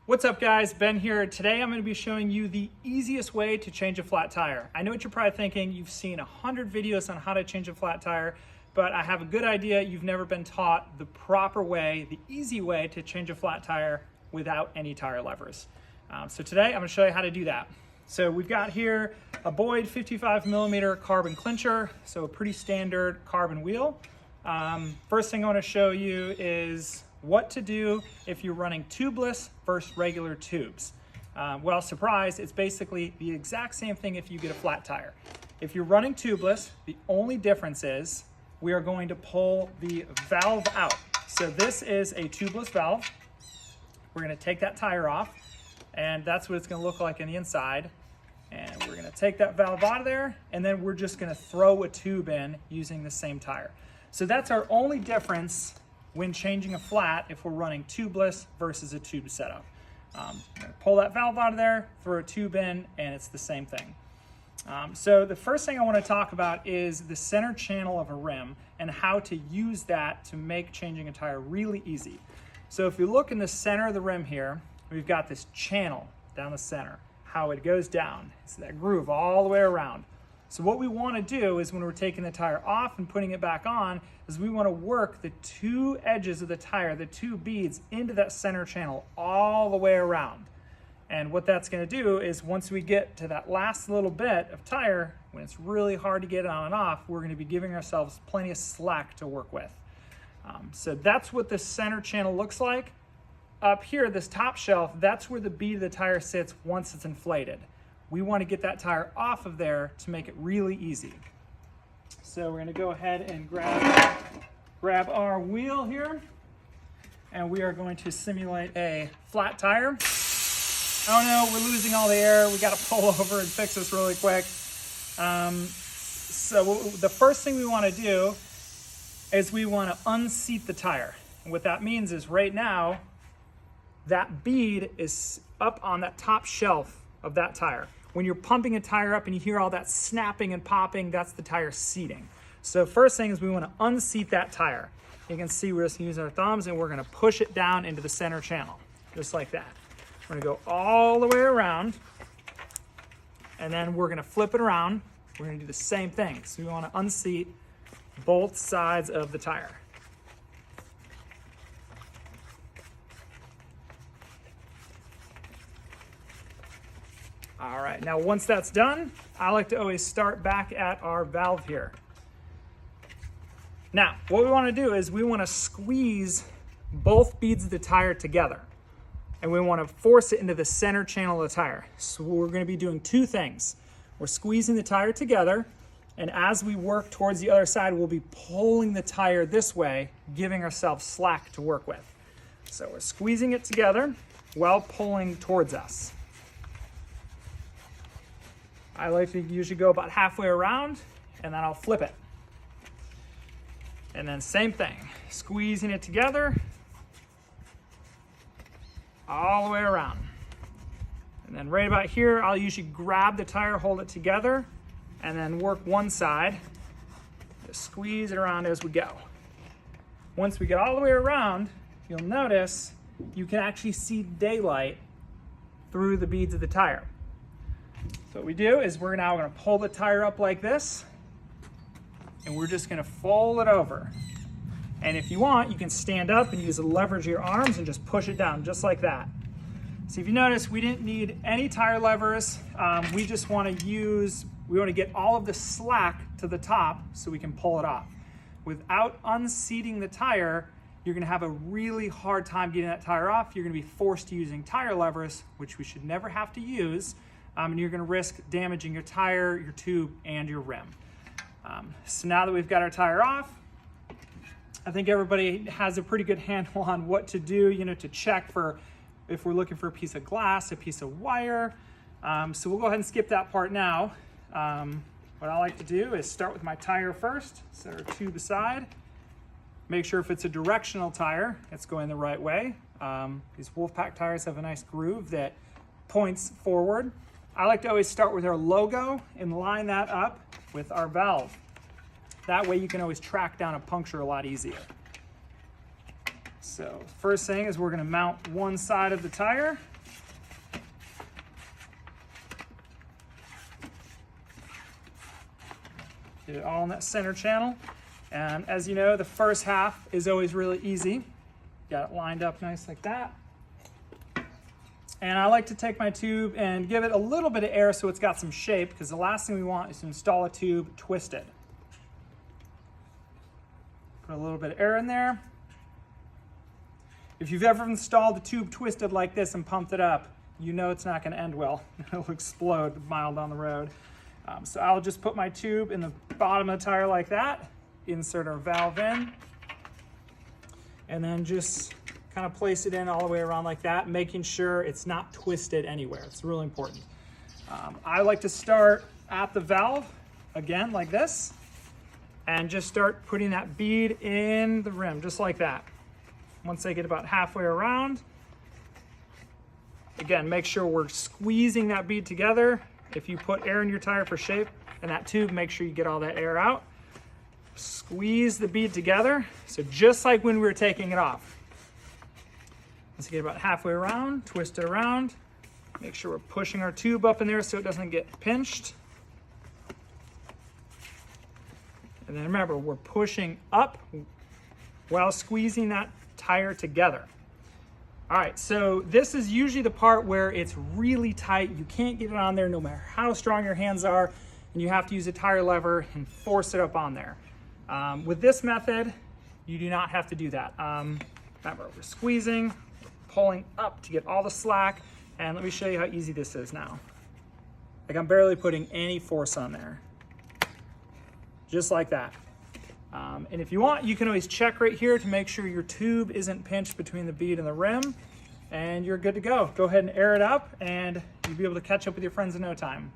What's up guys, Ben here. Today I'm going to be showing you the easiest way to change a flat tire. I know what you're probably thinking, you've seen 100 videos on how to change a flat tire, but I have a good idea. You've never been taught the proper way, the easy way to change a flat tire without any tire levers. So today I'm going to show you how to do that. So we've got here a Boyd 55mm carbon clincher, so a pretty standard carbon wheel. First thing I want to show you is what to do if you're running tubeless versus regular tubes. Well, surprise, it's basically the exact same thing if you get a flat tire. If you're running tubeless, the only difference is we are going to pull the valve out. So this is a tubeless valve. We're going to take that tire off, and that's what it's going to look like on the inside. And we're going to take that valve out of there, and then we're just going to throw a tube in using the same tire. So that's our only difference when changing a flat if we're running tubeless versus a tube setup. I'm going to pull that valve out of there, throw a tube in, and it's the same thing. So the first thing I want to talk about is the center channel of a rim and how to use that to make changing a tire really easy. So if you look in the center of the rim here, we've got this channel down the center, how it goes down. It's that groove all the way around. So what we want to do is when we're taking the tire off and putting it back on is we want to work the two edges of the tire, the two beads, into that center channel all the way around. And what that's going to do is once we get to that last little bit of tire, when it's really hard to get it on and off, we're going to be giving ourselves plenty of slack to work with. So that's what the center channel looks like. Up here, this top shelf, that's where the bead of the tire sits once it's inflated. We want to get that tire off of there to make it really easy. So we're going to go ahead and grab our wheel here, and we are going to simulate a flat tire. Oh no, we're losing all the air. We got to pull over and fix this really quick. So the first thing we want to do is we want to unseat the tire. And what that means is right now, that bead is up on that top shelf of that tire. When you're pumping a tire up and you hear all that snapping and popping, that's the tire seating. So first thing is we want to unseat that tire. You can see we're just using our thumbs and we're going to push it down into the center channel, just like that. We're going to go all the way around, and then we're going to flip it around. We're going to do the same thing. So we want to unseat both sides of the tire. All right, now once that's done, I like to always start back at our valve here. Now, what we want to do is we want to squeeze both beads of the tire together, and we want to force it into the center channel of the tire. So we're going to be doing two things. We're squeezing the tire together, and as we work towards the other side, we'll be pulling the tire this way, giving ourselves slack to work with. So we're squeezing it together while pulling towards us. I like to usually go about halfway around, and then I'll flip it. And then same thing, squeezing it together all the way around. And then right about here, I'll usually grab the tire, hold it together, and then work one side. Just squeeze it around as we go. Once we get all the way around, you'll notice you can actually see daylight through the beads of the tire. So what we do is we're now going to pull the tire up like this, and we're just going to fold it over. And if you want, you can stand up and use the leverage of your arms and just push it down just like that. So if you notice, we didn't need any tire levers. We just want to get all of the slack to the top so we can pull it off. Without unseating the tire, you're going to have a really hard time getting that tire off. You're going to be forced to using tire levers, which we should never have to use. And you're going to risk damaging your tire, your tube, and your rim. So now that we've got our tire off, I think everybody has a pretty good handle on what to do, to check for if we're looking for a piece of glass, a piece of wire. So we'll go ahead and skip that part now. What I like to do is start with my tire first, set our tube aside, make sure if it's a directional tire, it's going the right way. These Wolfpack tires have a nice groove that points forward. I like to always start with our logo and line that up with our valve. That way you can always track down a puncture a lot easier. So first thing is we're going to mount one side of the tire Get it all in that center channel. And as you know, the first half is always really easy. Got it lined up nice like that. And I like to take my tube and give it a little bit of air so it's got some shape, because the last thing we want is to install a tube twisted. Put a little bit of air in there. If you've ever installed a tube twisted like this and pumped it up, you know it's not going to end well. It'll explode a mile down the road. So I'll just put my tube in the bottom of the tire like that, insert our valve in, and then just kind of place it in all the way around like that, making sure it's not twisted anywhere. It's really important. I like to start at the valve, again, like this, and just start putting that bead in the rim, just like that. Once I get about halfway around, again, make sure we're squeezing that bead together. If you put air in your tire for shape and that tube, make sure you get all that air out. Squeeze the bead together. So just like when we were taking it off. Once you get about halfway around, twist it around. Make sure we're pushing our tube up in there so it doesn't get pinched. And then remember, we're pushing up while squeezing that tire together. All right, so this is usually the part where it's really tight. You can't get it on there no matter how strong your hands are, and you have to use a tire lever and force it up on there. With this method, you do not have to do that. Remember, we're squeezing, pulling up to get all the slack, and let me show you how easy this is now. Like, I'm barely putting any force on there. Just like that. And if you want, you can always check right here to make sure your tube isn't pinched between the bead and the rim, and you're good to go. Go ahead and air it up, and you'll be able to catch up with your friends in no time.